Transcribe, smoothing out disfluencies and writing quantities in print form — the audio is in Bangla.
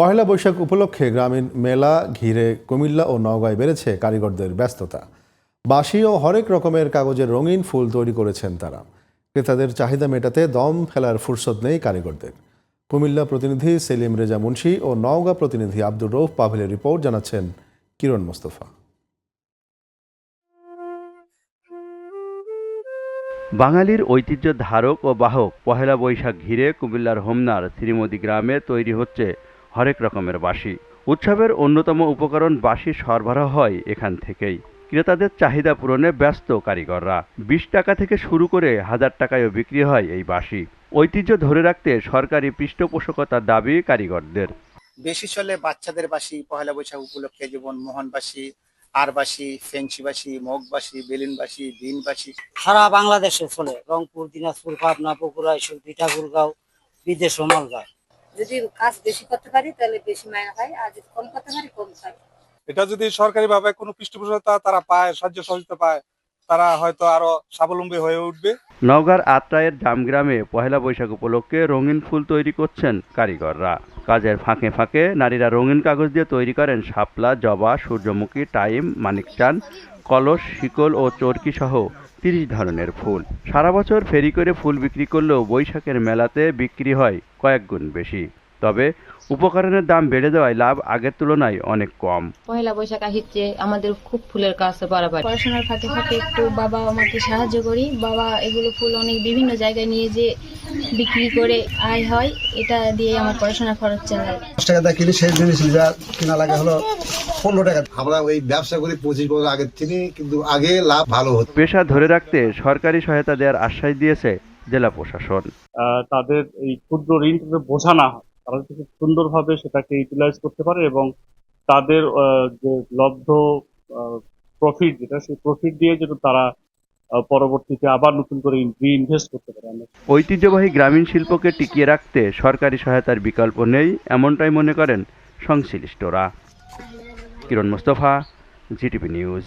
পহেলা বৈশাখ উপলক্ষে গ্রামীণ মেলা ঘিরে কুমিল্লা ও নওগাঁয় বেড়েছে কারিগরদের ব্যস্ততা। বাঁশি ও হরেক রকমের কাগজের রঙিন ফুল তৈরি করেছেন তারা। ক্রেতাদের চাহিদা মেটাতে দম ফেলার ফুরসত নেই কারিগরদের। কুমিল্লা প্রতিনিধি সেলিম রেজা মুন্সি ও নওগাঁ প্রতিনিধি আব্দুর রৌফ পাভেলের রিপোর্ট, জানাচ্ছেন কিরণ মোস্তফা। বাঙালির ঐতিহ্য ধারক ও বাহক পহেলা বৈশাখ ঘিরে কুমিল্লার হোমনার শ্রীমতী গ্রামে তৈরি হচ্ছে হরেক রকমের বাঁশি। উৎসবের অন্যতম উপকরণ বাঁশি সরবরাহ হয় এখান থেকেই। ক্রেতাদের চাহিদা পূরণে ব্যস্ত কারিগররা। 20 টাকা থেকে শুরু করে 1000 টাকায়ও বিক্রি হয় এই বাঁশি। ঐতিহ্য ধরে রাখতে সরকারি পৃষ্ঠপোষকতার দাবি কারিগরদের। বেশি চলে বাচ্চাদের বাঁশি, পহেলা বৈশাখ উপলক্ষে, যেমন মোহন বাঁশি, আর বাঁশি, ফেংসি বাঁশি, মগ বাঁশি, বেলুন বাঁশি, বিন বাঁশি। সারা বাংলাদেশে চলে, রংপুর, দিনাজপুর, পাবনা, বগুড়া, ঈশ্বরদী, ঠাকুরগাঁও, বিদেশ ও মাল যায়। যদি কাজ বেশি করতে পারি তাহলে বেশি মাইনা পাই, আর যদি কম করতে পারি কম পাই। এটা যদি সরকারি ভাবে কোনো পৃষ্ঠপোষকতা তারা পায়, সাহায্য সহযোগিতা পায়, তারা হয়তো আরো স্বাবলম্বী হয়ে উঠবে। নওগাঁর আত্রায়ের জামগ্রামে পহেলা বৈশাখ উপলক্ষে রঙিন ফুল তৈরি করছেন কারিগররা। কাজের ফাঁকে ফাঁকে নারীরা রঙিন কাগজ দিয়ে তৈরি করেন শাপলা, জবা, সূর্যমুখী, টাইম, মানিকচাঁদ, কলস, শিকল ও চরকি সহ 30 ধরনের ফুল। সারা বছর ফেরি করে ফুল বিক্রি করলেও বৈশাখের মেলাতে বিক্রি হয় কয়েক গুণ বেশি। তবে উপকরণের দাম বেড়ে দেওয়ায় লাভ আগের তুলনায় অনেক কম। পহেলা বৈশাখ আসছে, আমাদের খুব ফুলের কাজ বাড়াবাড়ি। পড়াশোনার ফাঁকে ফাঁকে একটু বাবা আমাকে সাহায্য করি। বাবা এগুলো ফুল অনেক বিভিন্ন জায়গায় নিয়ে যে বিক্রি করে আয় হয়, এটা দিয়ে আমার পড়াশোনার খরচ চালায়। 10 টাকা দিয়ে কিনে সেই জিনিস কিনা লাগে হলো 15 টাকা। আমরা ওই ব্যবসা করি 25 বছর আগের থেকে, কিন্তু আগে লাভ ভালো হতো। পেশা ধরে রাখতে সরকারি সহায়তা দেওয়ার আশ্বাস দিয়েছে জেলা প্রশাসন। তাদের এই ক্ষুদ্র ঋণ বোঝা না হয়, তারা খুব সুন্দরভাবে সেটাকে ইউটিলাইজ করতে পারে এবং তাদের যে লব্ধ প্রফিট, যেটা সেই প্রফিট দিয়ে যেন তারা পরবর্তীতে আবার নতুন করে ইনভেস্ট করতে পারে। ঐতিহ্যবাহী গ্রামীণ শিল্পকে টিকিয়ে রাখতে সরকারি সহায়তার বিকল্প নেই, এমনটাই মনে করেন সংশ্লিষ্টরা। কিরণ মোস্তফা, জিটিভি নিউজ।